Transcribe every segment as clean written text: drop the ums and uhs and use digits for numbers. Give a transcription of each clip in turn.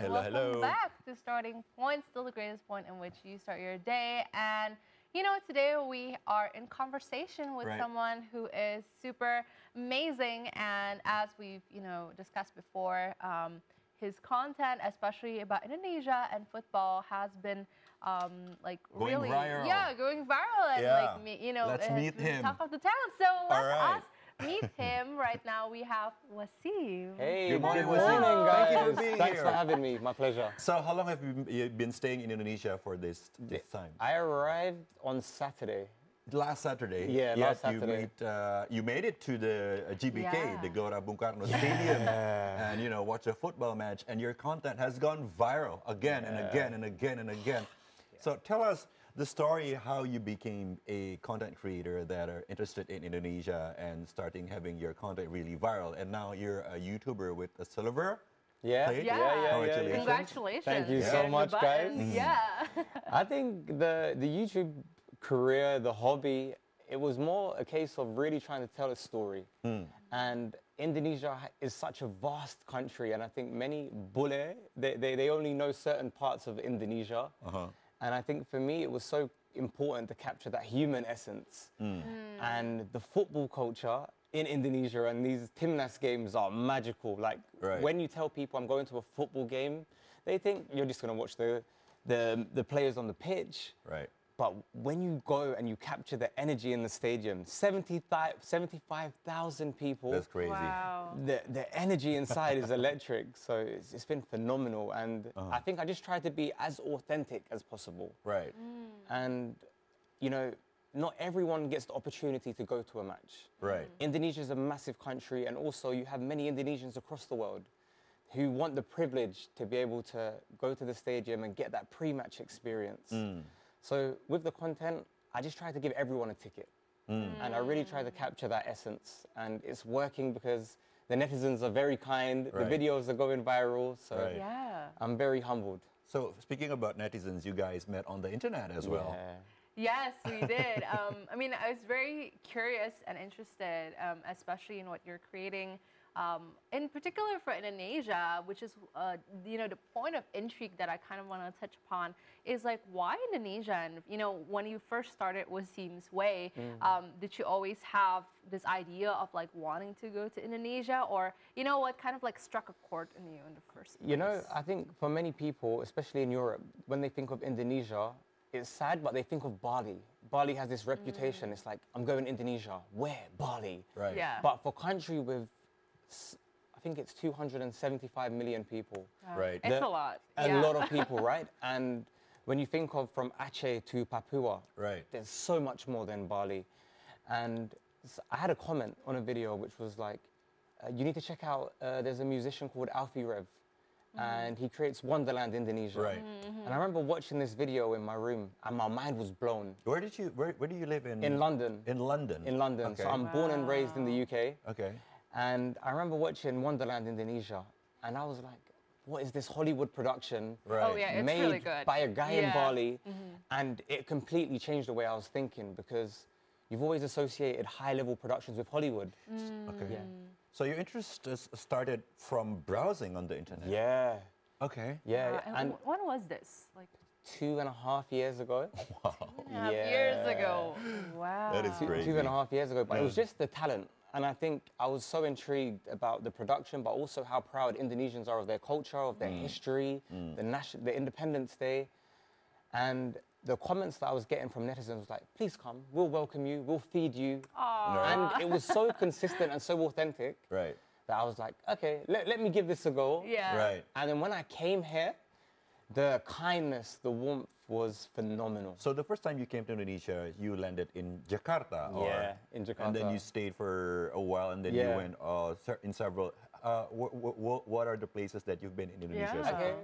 and Hello, welcome hello. back to Starting Point, still the greatest point in which you start your day. And you know, today we are in conversation with someone who is super amazing. And as we've, discussed before, his content, especially about Indonesia and football, has been Going really, viral. going viral. And Yeah. it Let's has meet been him. talk of the town. So All right. let's meet him. Right now we have Waseem. Hey, Good morning, good morning, Waseem. guys. Thank you for being Thanks here. for having me. My pleasure. So how long have you been staying in Indonesia for this time? I arrived on Saturday. Last Saturday. Yeah, last Saturday. You made it to the GBK, the Gelora Bung Karno Stadium, and watch a football match. And your content has gone viral again and again and again and again. So tell us the story how you became a content creator that are interested in Indonesia and starting having your content really viral. And now you're a YouTuber with a silver. Plate. Yeah. Congratulations. Thank you so much, guys. Yeah. I think the YouTube career, the hobby, it was more a case of really trying to tell a story. And Indonesia is such a vast country, and I think many bule, they only know certain parts of Indonesia. And I think for me, it was so important to capture that human essence. And the football culture in Indonesia and these Timnas games are magical. Like when you tell people I'm going to a football game, they think you're just going to watch the players on the pitch. But when you go and you capture the energy in the stadium, 75,000 people. That's crazy. Wow. The energy inside is electric. So it's been phenomenal. And I think I just tried to be as authentic as possible. And, not everyone gets the opportunity to go to a match. Indonesia is a massive country. And also you have many Indonesians across the world who want the privilege to be able to go to the stadium and get that pre-match experience. So with the content, I just try to give everyone a ticket. And I really try to capture that essence. And it's working because the netizens are very kind. The videos are going viral. So I'm very humbled. So speaking about netizens, you guys met on the internet as well. Yes, we did. I mean, I was very curious and interested, especially in what you're creating. In particular for Indonesia, which is, the point of intrigue that I kind of want to touch upon is like, why Indonesia? And, when you first started Waseem'S Way, did you always have this idea of like wanting to go to Indonesia, or, what kind of like struck a chord in you in the first place? I think for many people, especially in Europe, when they think of Indonesia, it's sad, but they think of Bali. Bali has this reputation. It's like, I'm going to Indonesia. Where? Bali. Yeah. But for a country with, I think it's 275 million people. It's a lot. A lot of people, right? And when you think of from Aceh to Papua, there's so much more than Bali. And I had a comment on a video which was like, you need to check out, there's a musician called Alfie Rev. And he creates Wonderland Indonesia. And I remember watching this video in my room and my mind was blown. Where do you live in? In London. In London? In London. So I'm born and raised in the UK. And I remember watching Wonderland Indonesia and I was like, what is this Hollywood production it's made really good. by a guy in Bali? And it completely changed the way I was thinking because you've always associated high-level productions with Hollywood. So your interest started from browsing on the internet? And when was this? Like 2.5 years ago. Wow. 2.5 years ago. Wow. That is crazy. 2.5 years ago, but it was just the talent. And I think I was so intrigued about the production, but also how proud Indonesians are of their culture, of their history, the Independence Day. And the comments that I was getting from netizens was like, please come, we'll welcome you, we'll feed you. And it was so consistent and so authentic that I was like, okay, let me give this a go. And then when I came here, the kindness, the warmth was phenomenal. So the first time you came to Indonesia, you landed in Jakarta? In Jakarta. And then you stayed for a while and then you went in several... what are the places that you've been in Indonesia? Okay.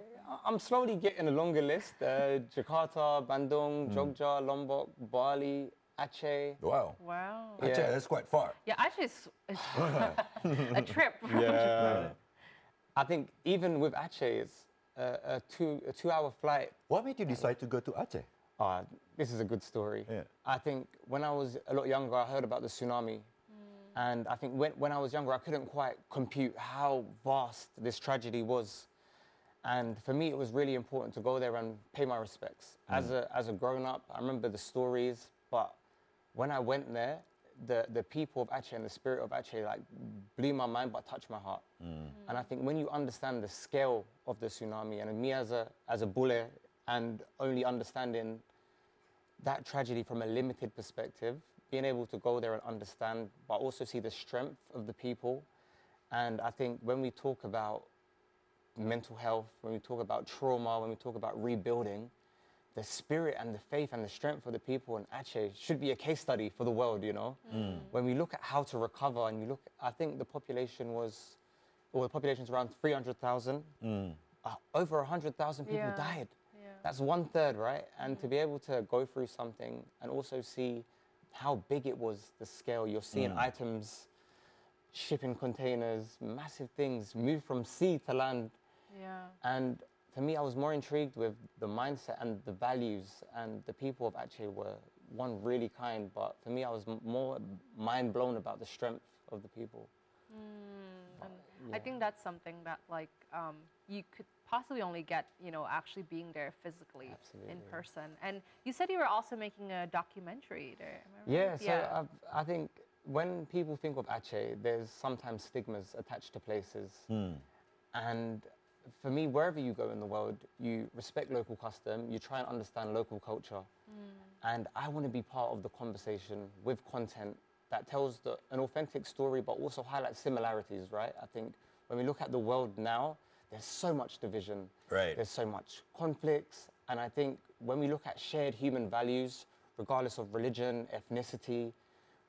I'm slowly getting a longer list. Jakarta, Bandung, Jogja, Lombok, Bali, Aceh. Wow. Aceh, that's quite far. Yeah, Aceh is a trip. I think even with Aceh, it's a two-hour flight. What made you decide to go to Aceh? This is a good story. I think when I was a lot younger, I heard about the tsunami. And I think when I was younger, I couldn't quite compute how vast this tragedy was. And for me, it was really important to go there and pay my respects. As a grown-up, I remember the stories, but when I went there, the people of Aceh and the spirit of Aceh like blew my mind but touched my heart. And I think when you understand the scale of the tsunami, and me as a bule and only understanding that tragedy from a limited perspective, being able to go there and understand, but also see the strength of the people. And I think when we talk about mental health, when we talk about trauma, when we talk about rebuilding, the spirit and the faith and the strength of the people in Aceh should be a case study for the world, you know? When we look at how to recover and you look, I think the population's around 300,000. Over 100,000 people died. Yeah. That's 1/3, right? And to be able to go through something and also see how big it was, the scale, you're seeing items, shipping containers, massive things, move from sea to land. Yeah. And for me, I was more intrigued with the mindset and the values, and the people of Aceh were, one, really kind, but for me, I was more mind blown about the strength of the people. And I think that's something that like you could possibly only get, you know, actually being there physically in person. And you said you were also making a documentary there. Am I right? Yeah, so I think when people think of Aceh, there's sometimes stigmas attached to places. And for me, wherever you go in the world, you respect local custom, you try and understand local culture. And I want to be part of the conversation with content that tells an authentic story, but also highlights similarities, right? I think when we look at the world now, there's so much division. Right. There's so much conflicts. And I think when we look at shared human values, regardless of religion, ethnicity,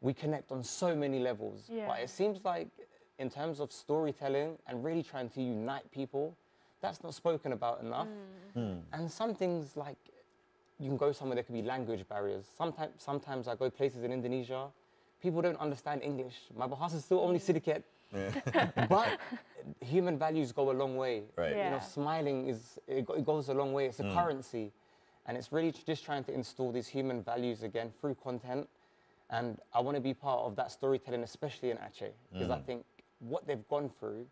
we connect on so many levels. Yeah. But it seems like in terms of storytelling and really trying to unite people, that's not spoken about enough. And some things like, you can go somewhere, there could be language barriers. Sometimes I go places in Indonesia, people don't understand English. My bahasa is still only sedikit. But human values go a long way. Right. You know, Yeah. smiling it goes a long way. It's a currency. And it's really just trying to install these human values again through content. And I want to be part of that storytelling, especially in Aceh, because I think what they've gone through,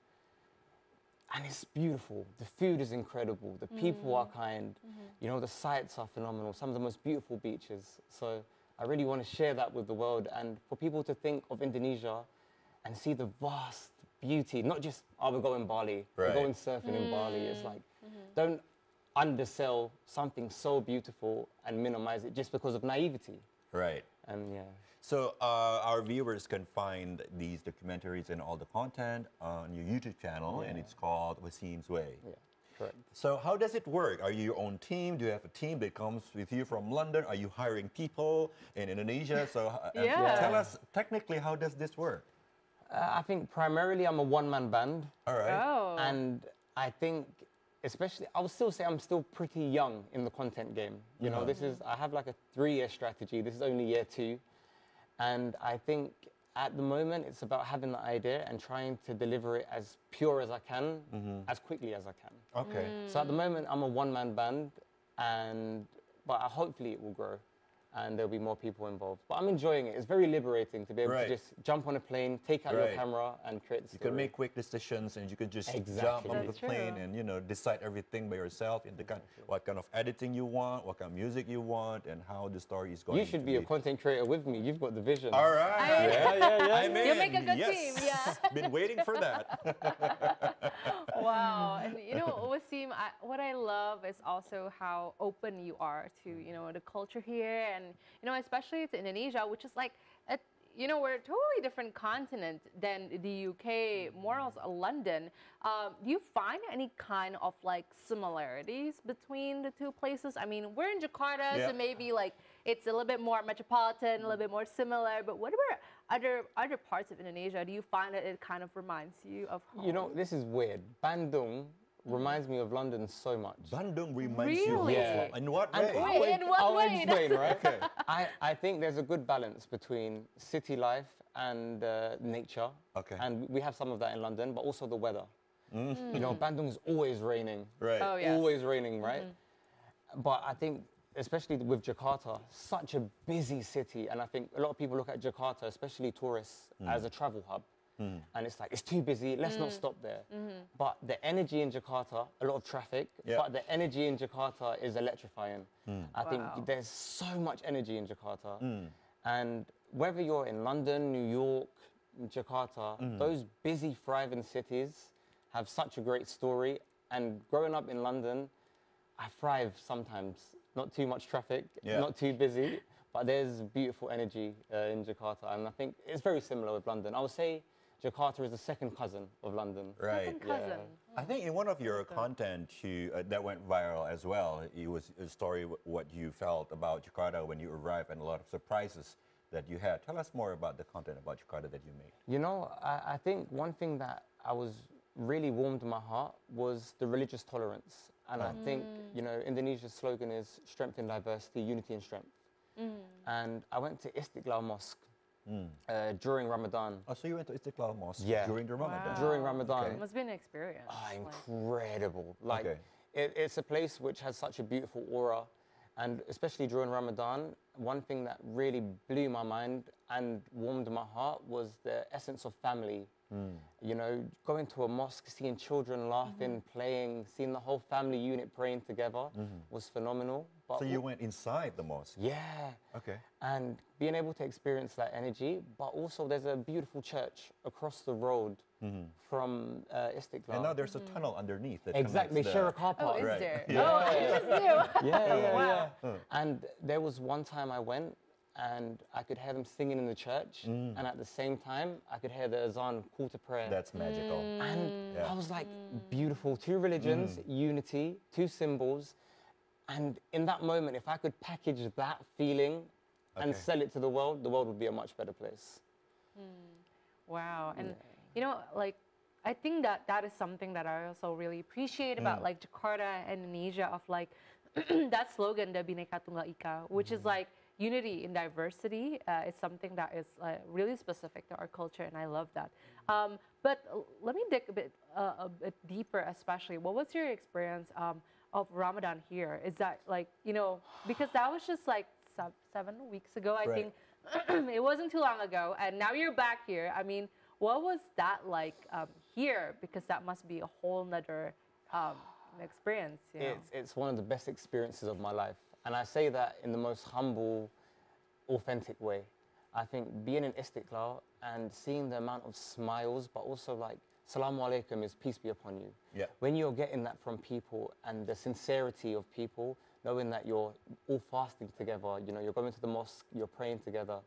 and it's beautiful. The food is incredible. The people are kind. You know, the sights are phenomenal. Some of the most beautiful beaches. So I really want to share that with the world, and for people to think of Indonesia and see the vast beauty, not just, oh, we're going Bali, we're Right. going surfing in Bali. It's like, don't undersell something so beautiful and minimize it just because of naivety. Right. And yeah. So our viewers can find these documentaries and all the content on your YouTube channel, and it's called Waseem'S Way. Yeah, correct. So how does it work? Are you your own team? Do you have a team that comes with you from London? Are you hiring people in Indonesia? So Yeah. tell us technically, how does this work? I think primarily I'm a one-man band. All right. Oh. And I think, especially, I would still say I'm still pretty young in the content game. You know, I have like a 3-year strategy. This is only year 2. And I think at the moment, it's about having the idea and trying to deliver it as pure as I can, as quickly as I can. Okay. So at the moment, I'm a one-man band, but hopefully it will grow and there'll be more people involved. But I'm enjoying it. It's very liberating to be able Right. to just jump on a plane, take out your Right. camera, and create the You story. can make quick decisions, and you can just Exactly. jump on the That's plane true. and decide everything by yourself. In the what kind of editing you want, what kind of music you want, and how the story is going. You should be a content creator with me. You've got the vision. All right. Yeah. I'm in. You make a good yes. team, yeah. Been waiting for that. Wow. And you know, Waseem, what I love is also how open you are to, you know, the culture here, and, you know, especially to Indonesia, which is like, you know, we're a totally different continent than the UK, more else London. Do you find any kind of like similarities between the two places? I mean, we're in Jakarta, Yeah. so maybe like it's a little bit more metropolitan, a little bit more similar. But what about other parts of Indonesia? Do you find that it kind of reminds you of home? You know, this is weird. Bandung reminds me of London so much. Bandung reminds you of Really? Oslo. In what And way? Wait, in what I'll way? explain, right? Okay. I think there's a good balance between city life and nature. Okay. And we have some of that in London, but also the weather. You know, Bandung is always raining. Right. Oh, yes. Always raining, right? But I think, especially with Jakarta, such a busy city. And I think a lot of people look at Jakarta, especially tourists, as a travel hub. and it's like, it's too busy, let's not stop there. But the energy in Jakarta, a lot of traffic, but the energy in Jakarta is electrifying. I think there's so much energy in Jakarta. And whether you're in London, New York, Jakarta, those busy, thriving cities have such a great story. And growing up in London, I thrive sometimes. Not too much traffic, not too busy, but there's beautiful energy in Jakarta. And I think it's very similar with London. I would say Jakarta is the second cousin of London. Right. Second cousin. I think in one of your content that went viral as well, it was a story what you felt about Jakarta when you arrived and a lot of surprises that you had. Tell us more about the content about Jakarta that you made. You know, I think one thing that I was really warmed my heart was the religious tolerance. And I think, you know, Indonesia's slogan is strength in diversity, unity in strength. And I went to Istiqlal Mosque during Ramadan. Oh, so you went to Istiqlal Mosque during the Ramadan? Wow. During Ramadan. It must be an experience. Oh, incredible. Like, it's a place which has such a beautiful aura. And especially during Ramadan, one thing that really blew my mind and warmed my heart was the essence of family. You know, going to a mosque, seeing children laughing, playing, seeing the whole family unit praying together was phenomenal. But So you went inside the mosque? Yeah. Okay. And being able to experience that energy, but also there's a beautiful church across the road from Istiqlal. And now there's a tunnel underneath. That Exactly, connects share a car Oh, park. is Right. there? Yeah. Oh, I just knew. Yeah. Wow. And there was one time I went and I could hear them singing in the church, and at the same time, I could hear the azan, call to prayer. That's magical. And I was like, beautiful, two religions, unity, two symbols. And in that moment, if I could package that feeling and sell it to the world would be a much better place. Wow. And, you know, like, I think that is something that I also really appreciate about, like, Jakarta, Indonesia, of, like, that slogan, the Bhinneka Tunggal Ika, which is, like, unity in diversity. It's something that is really specific to our culture, and I love that. But let me dig a bit deeper, especially. What was your experience of Ramadan here? Is that, like, you know, because that was just, like, 7 weeks ago, I think. It wasn't too long ago, and now you're back here. I mean, what was that like here? Because that must be a whole nother experience. You know? It's one of the best experiences of my life. And I say that in the most humble, authentic way. I think being in Istiqlal and seeing the amount of smiles, but also like, Salaam alaikum is peace be upon you. Yeah. When you're getting that from people and the sincerity of people, knowing that you're all fasting together, you know, you're going to the mosque, you're praying together,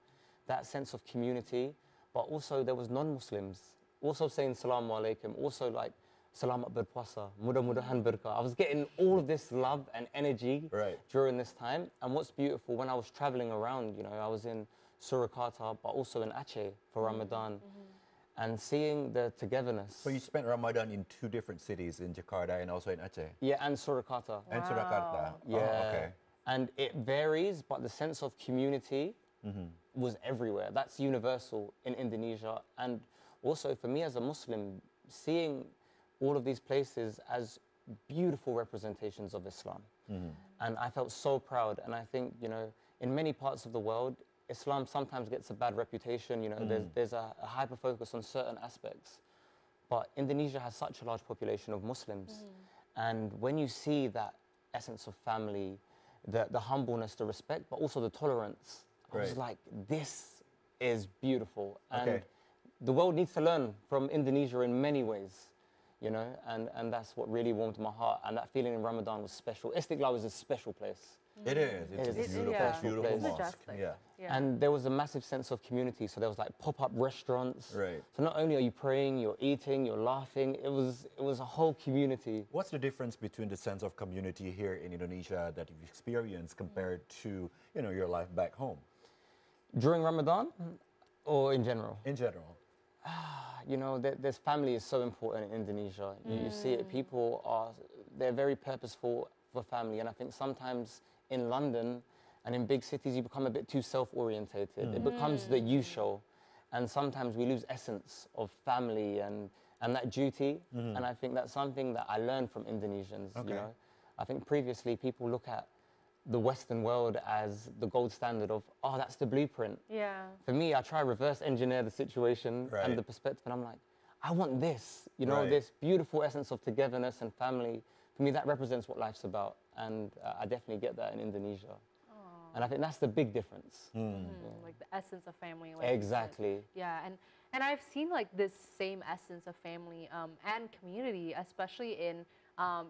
that sense of community, but also there was non-Muslims also saying Salaam alaikum, also like, Selamat berpuasa, mudah-mudahan berkah. I was getting all of this love and energy during this time. And what's beautiful, when I was traveling around, you know, I was in Surakarta, but also in Aceh for Ramadan, and seeing the togetherness. So you spent Ramadan in 2 different cities, in Jakarta and also in Aceh? Yeah, and Surakarta. And Surakarta? Yeah. Oh, okay. And it varies, but the sense of community was everywhere. That's universal in Indonesia. And also for me as a Muslim, seeing all of these places as beautiful representations of Islam. And I felt so proud. And I think, you know, in many parts of the world, Islam sometimes gets a bad reputation. You know, there's a hyper focus on certain aspects. But Indonesia has such a large population of Muslims. And when you see that essence of family, the humbleness, the respect, but also the tolerance, I was like, this is beautiful. And the world needs to learn from Indonesia in many ways. You know, and that's what really warmed my heart. And that feeling in Ramadan was special. Istiqlal is a special place. It is. It's a beautiful, beautiful mosque. Yeah. And there was a massive sense of community. So there was like pop-up restaurants. Right. So not only are you praying, you're eating, you're laughing. It was a whole community. What's the difference between the sense of community here in Indonesia that you've experienced compared to, you know, your life back home? During Ramadan or in general? In general. You know, this family is so important in Indonesia. You see it, they're very purposeful for family. And I think sometimes in London and in big cities, you become a bit too self-orientated. It becomes the you show. And sometimes we lose essence of family and that duty. And I think that's something that I learned from Indonesians, you know. I think previously people look at the Western world as the gold standard of, oh, that's the blueprint. Yeah. For me, I try reverse engineer the situation Right. and the perspective, and I'm like, I want this, you know, Right. this beautiful essence of togetherness and family. For me, that represents what life's about, and I definitely get that in Indonesia. And I think that's the big difference. Like the essence of family. Like you said. Exactly. Yeah, and I've seen like this same essence of family and community, especially in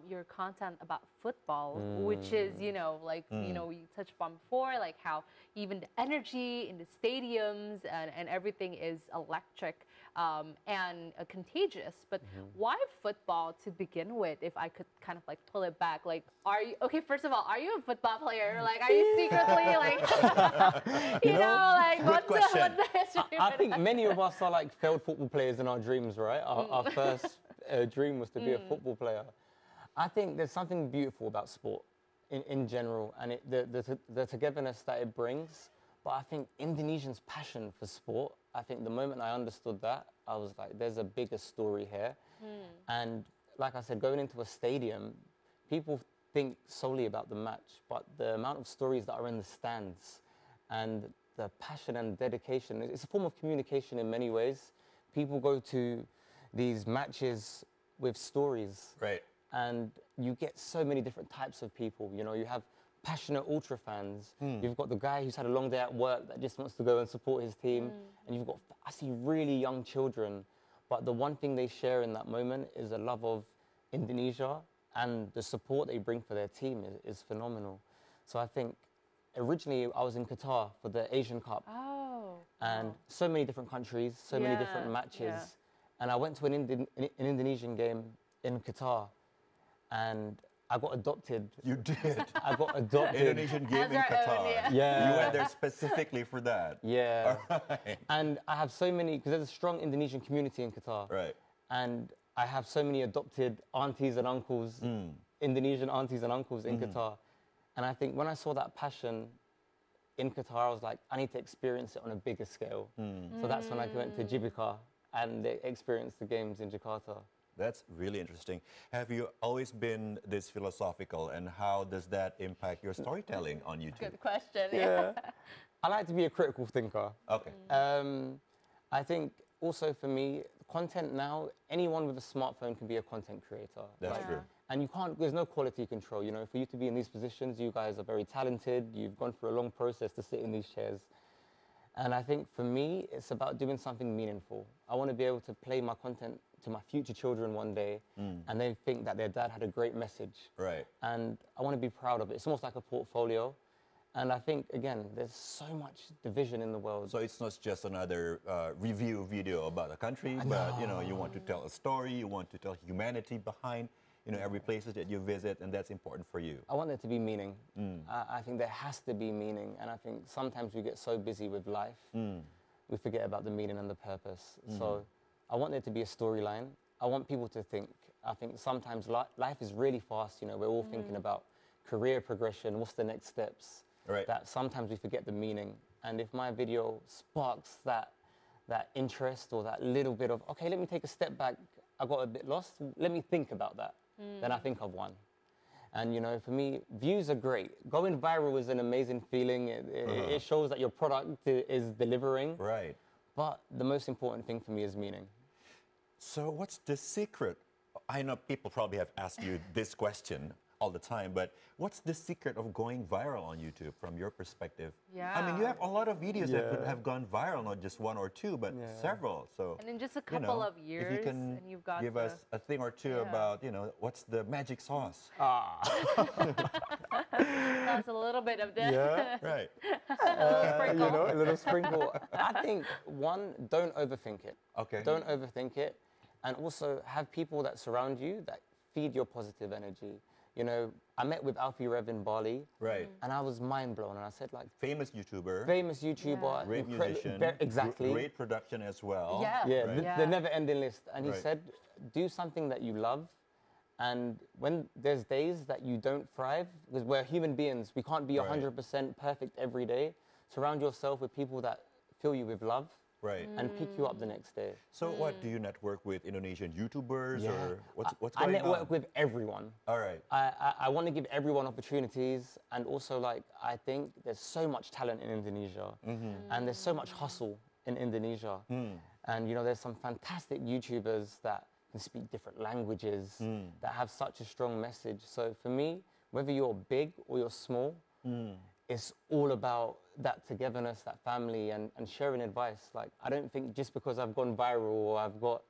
your content about football, which is, you know, like, you know, we touched upon before, like how even the energy in the stadiums and everything is electric and contagious. But why football to begin with, if I could kind of like pull it back? Like, are you, okay, first of all, are you a football player? Like, are you secretly like, you know, like, what's the history? I think many of us are like failed football players in our dreams, right? Our first dream was to be a football player. I think there's something beautiful about sport in general, and the togetherness that it brings. But I think Indonesians' passion for sport, I think the moment I understood that, I was like, there's a bigger story here. And like I said, going into a stadium, people think solely about the match, but the amount of stories that are in the stands and the passion and dedication, it's a form of communication in many ways. People go to these matches with stories. Right. And you get so many different types of people. You know, you have passionate ultra fans. You've got the guy who's had a long day at work that just wants to go and support his team. And you've got, I see really young children, but the one thing they share in that moment is a love of Indonesia, and the support they bring for their team is phenomenal. So I think originally I was in Qatar for the Asian Cup. Oh. And so many different countries, so many different matches. Yeah. And I went to an Indonesian game in Qatar, and I got adopted. You did. I got adopted. Indonesian game As in our Qatar. own, yeah. Yeah. You went there specifically for that. Yeah. Right. And I have so many, because there's a strong Indonesian community in Qatar. Right. And I have so many adopted aunties and uncles, Indonesian aunties and uncles in Qatar. And I think when I saw that passion in Qatar, I was like, I need to experience it on a bigger scale. So that's when I went to Jibika and experienced the games in Jakarta. That's really interesting. Have you always been this philosophical, and how does that impact your storytelling on YouTube? Good question. Yeah. I like to be a critical thinker. Okay. I think also for me, content now, anyone with a smartphone can be a content creator. That's Yeah. true. And you can't, there's no quality control. You know, for you to be in these positions, you guys are very talented. You've gone through a long process to sit in these chairs. And I think for me, it's about doing something meaningful. I want to be able to play my content to my future children one day, and they think that their dad had a great message. Right. And I want to be proud of it. It's almost like a portfolio. And I think, again, there's so much division in the world. So it's not just another review video about a country, but you know, you want to tell a story, you want to tell humanity behind, you know, every places that you visit, and that's important for you. I want there to be meaning. I think there has to be meaning. And I think sometimes we get so busy with life, we forget about the meaning and the purpose. So I want there to be a storyline. I want people to think. I think sometimes life is really fast. You know, we're all thinking about career progression, what's the next steps. Right. That sometimes we forget the meaning. And if my video sparks that interest or that little bit of, okay, let me take a step back, I got a bit lost, let me think about that, then I think I've won. And you know, for me, views are great. Going viral is an amazing feeling. It shows that your product is delivering. Right. But the most important thing for me is meaning. So what's the secret? I know people probably have asked you this question all the time, but what's the secret of going viral on YouTube from your perspective? Yeah. I mean, you have a lot of videos that could Yeah. have gone viral, not just one or two, but several. So, And in just a you know, couple of years, if you can and you've got give the- us a thing or two Yeah. about, you know, what's the magic sauce? That's a little bit of the Yeah. Right. sprinkle. You know, a little sprinkle. I think, one, don't overthink it. Okay. Don't overthink it. And also have people that surround you that feed your positive energy. You know, I met with Alfie Rev in Bali. Right. And I was mind blown. And I said, like, Famous YouTuber. famous YouTuber. Great incredible- musician. Exactly. Great production as well. Yeah. Yeah, Right. the never-ending list. And he Right. said, do something that you love. And when there's days that you don't thrive, because we're human beings, we can't be Right. 100% perfect every day. Surround yourself with people that fill you with love Right. and pick you up the next day. So what, do you network with Indonesian YouTubers Yeah. or what's I going network on? with everyone. All right. I want to give everyone opportunities, and also like I think there's so much talent in Indonesia, and there's so much hustle in Indonesia, and you know there's some fantastic YouTubers that can speak different languages that have such a strong message. So for me, whether you're big or you're small, it's all about that togetherness, that family, and sharing advice. Like I don't think just because I've gone viral or I've got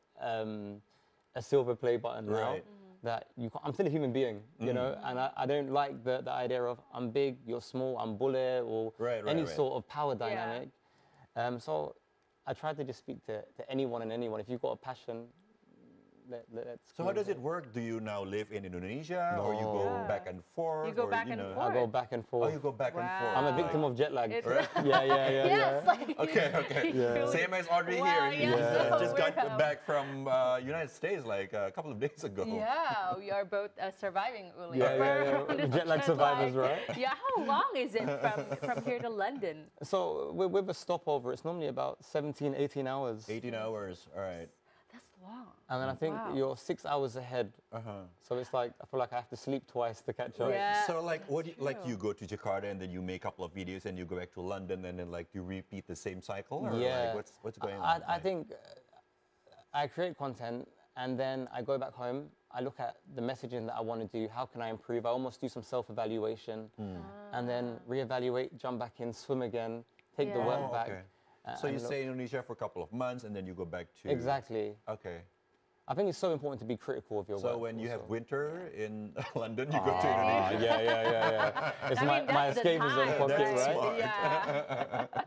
a silver play button now, Right. that I'm still a human being, you know, and I don't like the idea of I'm big, you're small, I'm bully, or Right, any right. sort of power dynamic. So I try to just speak to anyone and anyone. If you've got a passion, let's. So how does it work? Do you now live in Indonesia or you go Yeah. back and forth? You go or, back and know? forth. I go back and Oh, forth. you go back and forth. I'm a victim Wow. of jet lag. It's- Yeah. Yes, like Okay, okay. you- Same as Audrey Wow, here. He yeah, so just got we're, back from United States like a couple of days ago. Yeah, we are both surviving, Uli. Yeah. From this Jet lag survivors, right? Yeah, how long is it from here to London? So with a stopover, it's normally about 17, 18 hours. 18 hours, all right. That's long. And then I think Wow. you're 6 hours ahead. So it's like, I feel like I have to sleep twice to catch up. Yeah. So like what do you, like true. you go to Jakarta and then you make a couple of videos and you go back to London and then like you repeat the same cycle or Yeah. like what's going on? I think I create content and then I go back home. I look at the messaging that I want to do. How can I improve? I almost do some self-evaluation and then reevaluate, jump back in, swim again, take the Yeah. work Oh, back. okay. So you and look- stay in Indonesia for a couple of months and then you go back to Exactly. Okay. I think it's so important to be critical of your work. So when you have also. winter in London, you go to Ah, Indonesia. yeah. It's I my mean, that's the escapism time, pocket, That's right? smart. Yeah.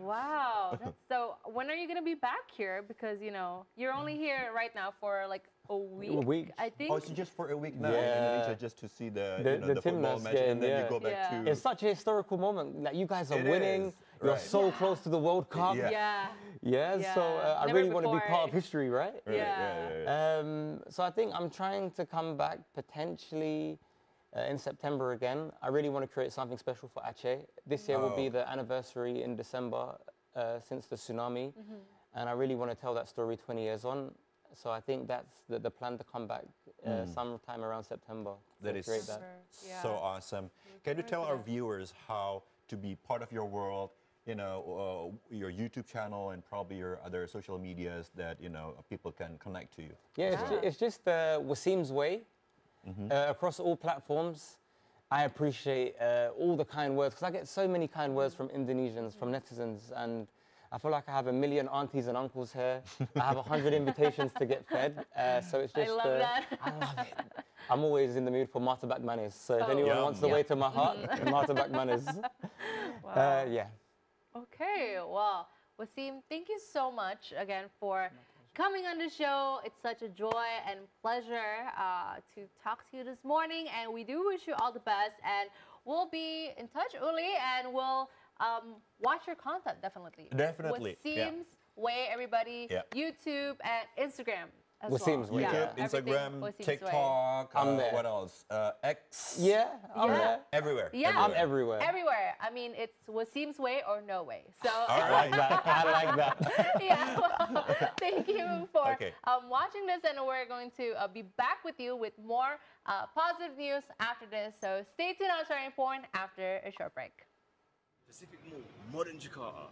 Wow. So when are you gonna be back here? Because you know you're only here right now for like a week. I think. Oh, it's just for a week now in Yeah. Indonesia just to see the, The- you know, the the football Timnas match and game, then yeah. you go back Yeah. to It's such a historical moment. Like you guys are It winning. is, You're right. so close to the World Cup. Yeah. Yeah. Yeah, so Yeah. I Never really want to be before. part of history, right? Right, Yeah. So I think I'm trying to come back potentially in September again. I really want to create something special for Aceh. This year will be Oh. the anniversary in December since the tsunami. And I really want to tell that story 20 years on. So I think that's the plan to come back sometime around September. That to is create that. Yeah. so awesome. Can you tell our viewers how to be part of your world, you know, your YouTube channel and probably your other social medias that, you know, people can connect to you? Yeah, it's just Waseem'S way across all platforms. I appreciate all the kind words because I get so many kind words from Indonesians, from netizens, and I feel like I have a million aunties and uncles here. I have 100 invitations to get fed, so it's just. I love that. I love it. I'm always in the mood for martabak manis. So if Oh. anyone Yum. wants the way to my heart, martabak manis. Wow. Yeah. Okay, well, Waseem, thank you so much again for coming on the show. It's such a joy and pleasure to talk to you this morning, and we do wish you all the best. And we'll be in touch, Uli, and we'll watch your content definitely. Definitely, yeah. Waseem'S Way, everybody. Yeah. YouTube and Instagram as Waseem'S well. Way, YouTube, yeah. everything Instagram, Waseem'S Way. TikTok, I'm there. what else? X? Yeah, I'm Yeah. there. Everywhere. Yeah. I'm everywhere. Everywhere. I mean, it's Waseem'S Way or no way. So. All I like right. that. I like that. Yeah, well, thank you for Okay. watching this, and we're going to be back with you with more positive news after this. So stay tuned on Starting Point after a short break. Pacific Mall, modern Jakarta.